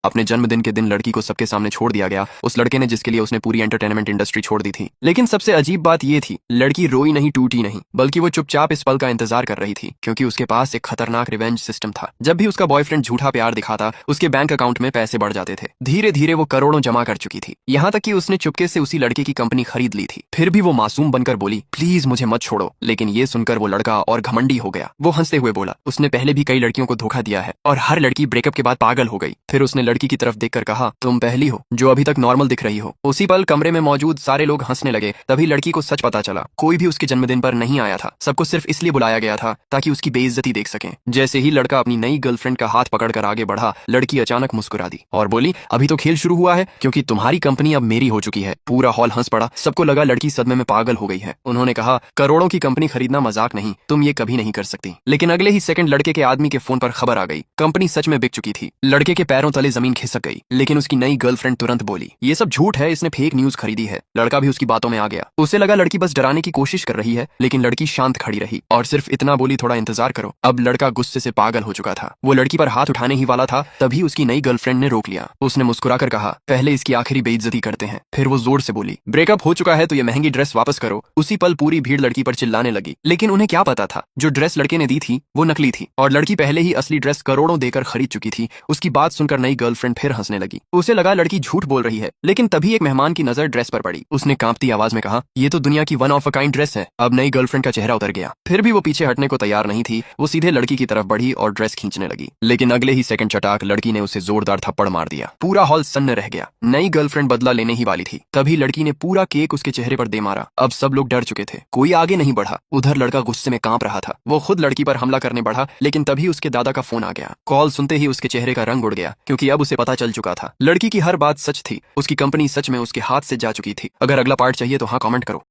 अपने जन्मदिन के दिन लड़की को सबके सामने छोड़ दिया गया, उस लड़के ने जिसके लिए उसने पूरी एंटरटेनमेंट इंडस्ट्री छोड़ दी थी। लेकिन सबसे अजीब बात ये थी, लड़की रोई नहीं, टूटी नहीं, बल्कि वो चुपचाप इस पल का इंतजार कर रही थी, क्योंकि उसके पास एक खतरनाक रिवेंज सिस्टम था। जब भी उसका बॉयफ्रेंड झूठा प्यार दिखाता, उसके बैंक अकाउंट में पैसे बढ़ जाते थे। धीरे धीरे वो करोड़ों जमा कर चुकी थी, यहाँ तक कि उसने चुपके से उसी लड़के की कंपनी खरीद ली थी। फिर भी वो मासूम बनकर बोली, प्लीज मुझे मत छोड़ो। लेकिन ये सुनकर वो लड़का और घमंडी हो गया। वो हंसते हुए बोला, उसने पहले भी कई लड़कियों को धोखा दिया है और हर लड़की ब्रेकअप के बाद पागल हो गई। फिर उसने लड़की की तरफ देखकर कहा, तुम पहली हो जो अभी तक नॉर्मल दिख रही हो। उसी पल कमरे में मौजूद सारे लोग हंसने लगे। तभी लड़की को सच पता चला, कोई भी उसके जन्मदिन पर नहीं आया था, सबको सिर्फ इसलिए बुलाया गया था ताकि उसकी बेइज्जती देख सकें। जैसे ही लड़का अपनी नई गर्लफ्रेंड का हाथ पकड़कर आगे बढ़ा, लड़की अचानक मुस्कुरा दी और बोली, अभी तो खेल शुरू हुआ है, क्योंकि तुम्हारी कंपनी अब मेरी हो चुकी है। पूरा हॉल हंस पड़ा, सबको लगा लड़की सदमे में पागल हो गई है। उन्होंने कहा, करोड़ों की कंपनी खरीदना मजाक नहीं, तुम ये कभी नहीं कर सकती। लेकिन अगले ही सेकंड लड़के के आदमी के फोन पर खबर आ गई, कंपनी सच में बिक चुकी थी। लड़के के पैरों तले जमीन खिसक गई, लेकिन उसकी नई गर्लफ्रेंड तुरंत बोली, ये सब झूठ है, इसने फेक न्यूज खरीदी है। लड़का भी उसकी बातों में आ गया। उसे लगा लड़की बस डराने की कोशिश कर रही है, लेकिन लड़की शांत खड़ी रही और सिर्फ इतना बोली, थोड़ा इंतजार करो। अब लड़का गुस्से से पागल हो चुका था। वो लड़की पर हाथ उठाने ही वाला था, तभी उसकी नई गर्लफ्रेंड ने रोक लिया। उसने मुस्कुराकर कहा, पहले इसकी आखिरी बेइज्जती करते हैं। फिर वो जोर से बोली, ब्रेकअप हो चुका है तो ये महंगी ड्रेस वापस करो। उसी पल पूरी भीड़ लड़की पर चिल्लाने लगी, लेकिन उन्हें क्या पता था, जो ड्रेस लड़के ने दी थी वो नकली थी और लड़की पहले ही असली ड्रेस करोड़ों देकर खरीद चुकी थी। उसकी बात सुनकर नई गर्लफ्रेंड फिर हंसने लगी। उसे लगा लड़की झूठ बोल रही है, लेकिन तभी एक मेहमान की नजर ड्रेस पर पड़ी। उसने कांपती आवाज में कहा, ये तो दुनिया की one of a kind dress है। अब नई गर्लफ्रेंड का चेहरा उतर गया। फिर भी वो पीछे हटने को तैयार नहीं थी। वो सीधे लड़की की तरफ बढ़ी और ड्रेस खींचने लगी, लेकिन अगले ही सेकंड चटाक लड़की ने उसे जोरदार थप्पड़ मार दिया। पूरा हॉल सन्न रह गया। नई गर्लफ्रेंड बदला लेने ही वाली थी, तभी लड़की ने पूरा केक उसके चेहरे पर दे मारा। अब सब लोग डर चुके थे, कोई आगे नहीं बढ़ा। उधर लड़का गुस्से में कांप रहा था। वो खुद लड़की पर हमला करने बढ़ा, लेकिन तभी उसके दादा का फोन आ गया। कॉल सुनते ही उसके चेहरे का रंग उड़ गया, क्योंकि अब उसे पता चल चुका था, लड़की की हर बात सच थी। उसकी कंपनी सच में उसके हाथ से जा चुकी थी। अगर अगला पार्ट चाहिए तो हाँ कमेंट करो।